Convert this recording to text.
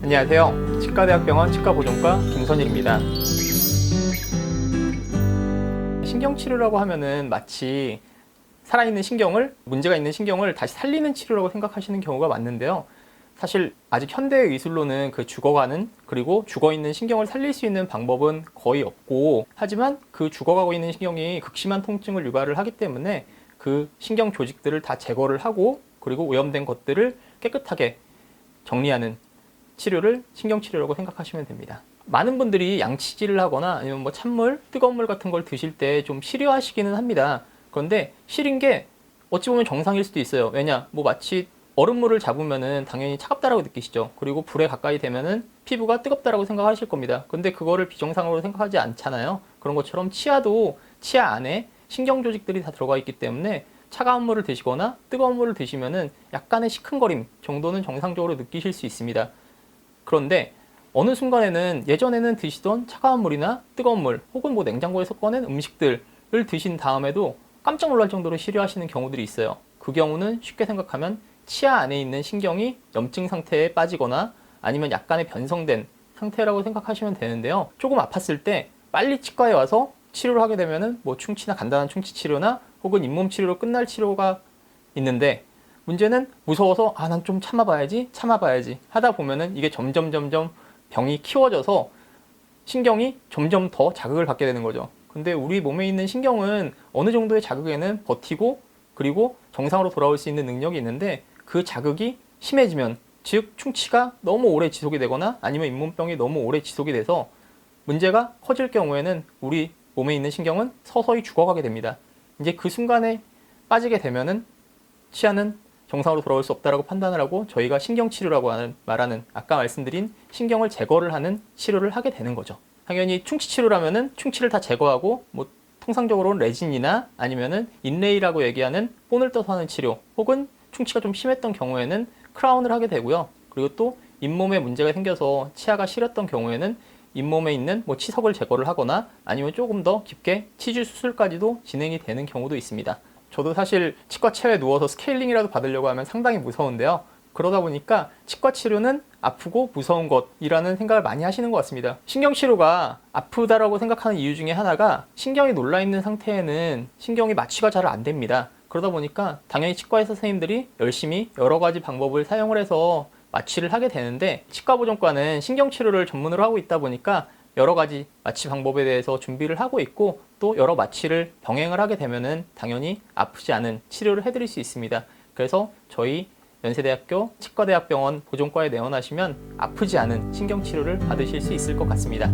안녕하세요. 치과대학병원 치과보존과 김선일입니다. 신경치료라고 하면은 마치 살아있는 신경을, 문제가 있는 신경을 다시 살리는 치료라고 생각하시는 경우가 많은데요. 사실 아직 현대의 의술로는 그 죽어가는, 그리고 죽어있는 신경을 살릴 수 있는 방법은 거의 없고, 하지만 그 죽어가고 있는 신경이 극심한 통증을 유발을 하기 때문에 그 신경 조직들을 다 제거를 하고, 그리고 오염된 것들을 깨끗하게 정리하는 치료를 신경치료라고 생각하시면 됩니다. 많은 분들이 양치질을 하거나 아니면 뭐 찬물, 뜨거운 물 같은 걸 드실 때 좀 싫어하시기는 합니다. 그런데 싫은 게 어찌 보면 정상일 수도 있어요. 왜냐, 뭐 마치 얼음물을 잡으면은 당연히 차갑다라고 느끼시죠. 그리고 불에 가까이 되면은 피부가 뜨겁다라고 생각하실 겁니다. 근데 그거를 비정상으로 생각하지 않잖아요. 그런 것처럼 치아도 치아 안에 신경 조직들이 다 들어가 있기 때문에 차가운 물을 드시거나 뜨거운 물을 드시면은 약간의 시큰거림 정도는 정상적으로 느끼실 수 있습니다. 그런데 어느 순간에는 예전에는 드시던 차가운 물이나 뜨거운 물 혹은 뭐 냉장고에서 꺼낸 음식들을 드신 다음에도 깜짝 놀랄 정도로 싫어하시는 경우들이 있어요. 그 경우는 쉽게 생각하면 치아 안에 있는 신경이 염증 상태에 빠지거나 아니면 약간의 변성된 상태라고 생각하시면 되는데요. 조금 아팠을 때 빨리 치과에 와서 치료를 하게 되면은 뭐 충치나 간단한 충치 치료나 혹은 잇몸 치료로 끝날 치료가 있는데, 문제는 무서워서 난 좀 참아봐야지 하다 보면은 이게 점점 병이 키워져서 신경이 점점 더 자극을 받게 되는 거죠. 근데 우리 몸에 있는 신경은 어느 정도의 자극에는 버티고, 그리고 정상으로 돌아올 수 있는 능력이 있는데, 그 자극이 심해지면, 즉 충치가 너무 오래 지속이 되거나 아니면 잇몸병이 너무 오래 지속이 돼서 문제가 커질 경우에는 우리 몸에 있는 신경은 서서히 죽어가게 됩니다. 이제 그 순간에 빠지게 되면은 치아는 정상으로 돌아올 수 없다라고 판단을 하고 저희가 신경치료라고 말하는 아까 말씀드린 신경을 제거를 하는 치료를 하게 되는 거죠. 당연히 충치치료라면은 충치를 다 제거하고, 뭐 통상적으로는 레진이나 아니면은 인레이라고 얘기하는 본을 떠서 하는 치료, 혹은 충치가 좀 심했던 경우에는 크라운을 하게 되고요. 그리고 또 잇몸에 문제가 생겨서 치아가 시렸던 경우에는 잇몸에 있는 뭐 치석을 제거를 하거나 아니면 조금 더 깊게 치주 수술까지도 진행이 되는 경우도 있습니다. 저도 사실 치과 체외에 누워서 스케일링이라도 받으려고 하면 상당히 무서운데요. 그러다 보니까 치과 치료는 아프고 무서운 것이라는 생각을 많이 하시는 것 같습니다. 신경치료가 아프다라고 생각하는 이유 중에 하나가, 신경이 놀라있는 상태에는 신경이 마취가 잘 안 됩니다. 그러다 보니까 당연히 치과의사 선생님들이 열심히 여러 가지 방법을 사용을 해서 마취를 하게 되는데, 치과보존과는 신경치료를 전문으로 하고 있다 보니까 여러 가지 마취 방법에 대해서 준비를 하고 있고, 또 여러 마취를 병행을 하게 되면은 당연히 아프지 않은 치료를 해드릴 수 있습니다. 그래서 저희 연세대학교 치과대학병원 보존과에 내원하시면 아프지 않은 신경치료를 받으실 수 있을 것 같습니다.